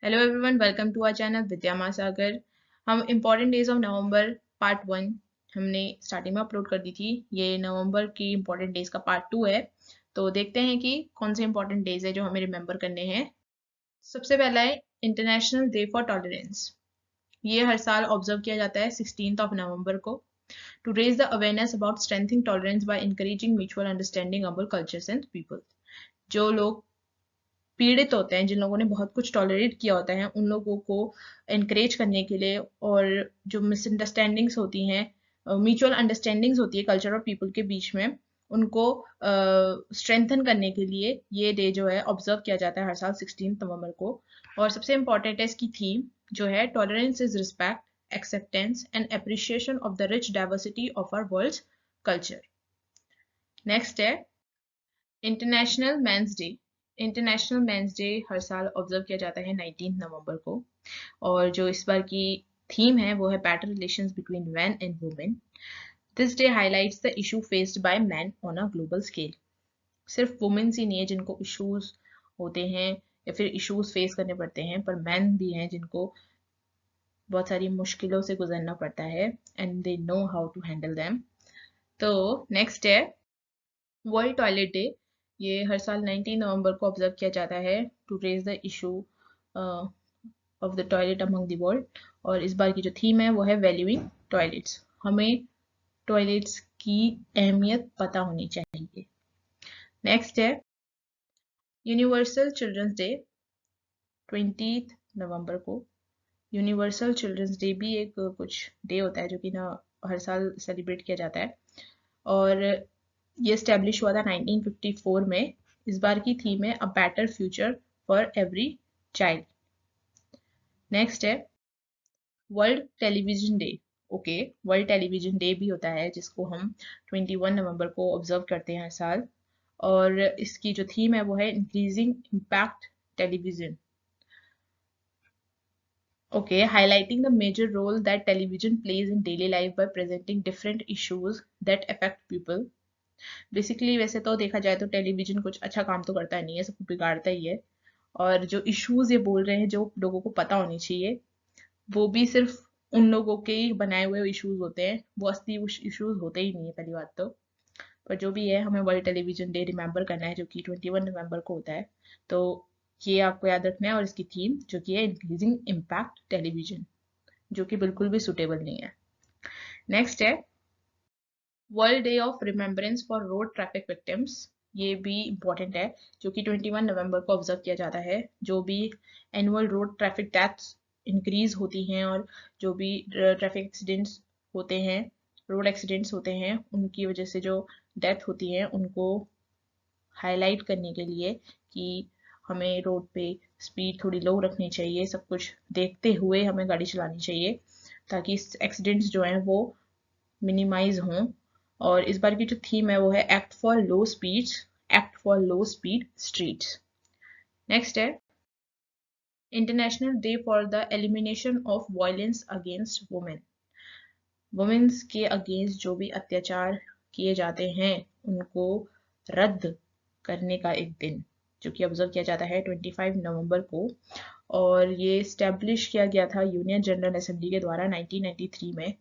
Hello everyone, welcome to our channel Vidya Mahasagar. हम important days of November part 1 हमने starting में upload कर दी थी। ये नवंबर की इम्पॉर्टेंट डेज का पार्ट 2 है। तो देखते हैं कि कौन से इम्पॉर्टेंट डेज है जो हमें रिमेंबर करने हैं। सबसे पहला है इंटरनेशनल डे फॉर टॉलरेंस। ये हर साल ऑब्जर्व किया जाता है 16 ऑफ नवंबर को, to raise the awareness about strengthening tolerance by encouraging mutual understanding about cultures and people. जो लोग पीड़ित होते हैं, जिन लोगों ने बहुत कुछ टॉलरेट किया होता है, उन लोगों को एनकरेज करने के लिए, और जो मिसअंडरस्टैंडिंग्स होती हैं, म्यूचुअल अंडरस्टैंडिंग्स होती है कल्चर और पीपल के बीच में, उनको स्ट्रेंथन करने के लिए ये डे जो है ऑब्जर्व किया जाता है हर साल 16 नवंबर को। और सबसे इम्पॉर्टेंट है इसकी थीम जो है tolerance is respect acceptance and appreciation of the rich diversity of our world culture. Next है international men's day. International men's day हर साल ऑब्जर्व किया जाता है 19 नवंबर को, और जो इस बार की थीम है वो है better relations between man and women. This day highlights the issue faced by man on a global scale. सिर्फ वुमेन्स ही नहीं है जिनको इश्यूज होते हैं या फिर इश्यूज फेस करने पड़ते हैं, पर मैन भी हैं जिनको बहुत सारी मुश्किलों से गुजरना पड़ता है, and they know how to handle them. तो नेक्स्ट है वर्ल्ड टॉयलेट डे। ये हर साल 19 नवंबर को ऑब्जर्व किया जाता है to raise the issue of the toilet among the world. और इस बार की जो थीम है वो है वैल्यूइंग टॉयलेट्स। हमें टॉयलेट्स की अहमियत पता होनी चाहिए। नेक्स्ट है यूनिवर्सल चिल्ड्रंस डे 20 नवंबर को। यूनिवर्सल चिल्ड्रंस डे भी एक कुछ डे होता है जो कि ना हर साल सेलिब्रेट किया जाता है, और ये स्टैब्लिश हुआ था 1954 में। इस बार की थीम है a better future for every child. Next है world television day. Okay, world television day भी होता है जिसको हम 21 नवंबर को ऑब्जर्व करते हैं हर साल, और इसकी जो थीम है वो है increasing impact television. Okay, highlighting the major role that television plays in daily life by presenting different issues that affect people. Basically वैसे तो देखा जाए तो टेलीविजन कुछ अच्छा काम तो करता नहीं है, सबको बिगाड़ता ही है। और जो इश्यूज ये बोल रहे हैं जो लोगों को पता होनी चाहिए, वो भी सिर्फ उन लोगों के ही बनाए हुए इश्यूज होते हैं, वो असली इश्यूज होते ही नहीं है पहली बात तो। पर जो भी है, हमें वर्ल्ड टेलीविजन डे रिमेंबर करना है जो कि 21 नवंबर को होता है। तो ये आपको याद रखना है, और इसकी थीम जो कि है इंक्रीजिंग इम्पैक्ट टेलीविजन, जो कि बिल्कुल भी सुटेबल नहीं है। नेक्स्ट है world day of remembrance for road traffic victims. ये भी इम्पॉर्टेंट है, जो कि 21 नवंबर को ऑब्जर्व किया जाता है। जो भी annual road traffic deaths increase होती हैं, और जो भी ट्रैफिक एक्सीडेंट्स होते हैं, रोड एक्सीडेंट्स होते हैं, उनकी वजह से जो डेथ होती है उनको हाईलाइट करने के लिए कि हमें रोड पे स्पीड थोड़ी लो रखनी चाहिए, सब कुछ देखते हुए हमें गाड़ी चलानी चाहिए, ताकि एक्सीडेंट्स जो हैं वो मिनिमाइज हों। और इस बार की जो थीम है वो है act for low speeds, act for low speed streets. Next है international day for the elimination of violence against women. Women's के अगेंस्ट जो भी अत्याचार किए जाते हैं उनको रद्द करने का एक दिन, जो कि ऑब्जर्व किया जाता है 25 नवंबर को। और ये स्टैब्लिश किया गया था यूनियन जनरल असेंबली के द्वारा 1993 में।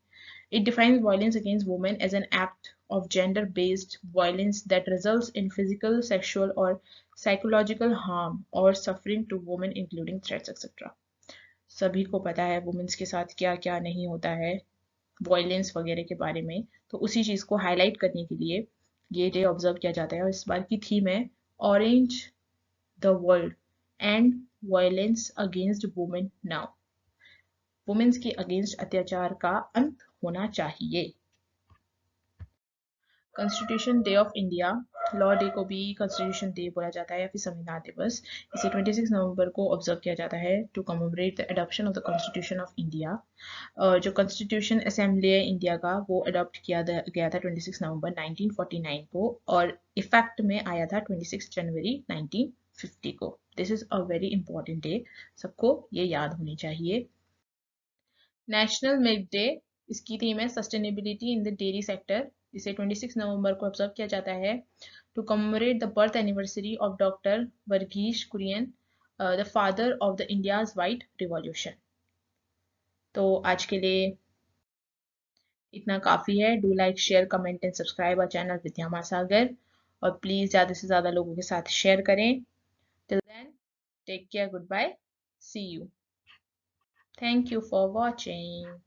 It defines violence against women as an act of gender-based violence that results in physical, sexual, or psychological harm or suffering to women, including threats, etc. सभी को पता है वुमेन्स के साथ क्या क्या नहीं होता है, वॉयलेंस वगैरह के बारे में। तो उसी चीज़ को हाईलाइट करने के लिए ये डे ऑब्जर्व किया जाता है, और इस बार की थीम है orange the world end violence against women now. Women's के अगेंस्ट अत्याचार का अंत होना चाहिए। Constitution day of India, law day को भी कॉन्स्टिट्यूशन डे बोला जाता है या फिर संविधान दिवस। इसे 26 नवंबर को ऑब्जर्व किया जाता है to commemorate the adoption of the constitution of India. जो कॉन्स्टिट्यूशन असेंबली है इंडिया का वो अडॉप्ट किया गया था 26 नवंबर 1949 को, और इफेक्ट में आया था 26 जनवरी 1950 को। This is a very important day, सबको ये याद होनी चाहिए। नेशनल मिल्क डे, इसकी थीम है sustainability in the dairy sector. इसे 26 नवंबर को ऑब्जर्व किया जाता है to commemorate the birth anniversary of doctor Verghese Kurien, the father of the India's white revolution. तो आज के लिए इतना काफ़ी है। Do like share comment and subscribe our channel Vidya Mahasagar, और प्लीज़ ज़्यादा से ज़्यादा लोगों के साथ शेयर करें। Till then, take care, goodbye, see you, thank you for watching.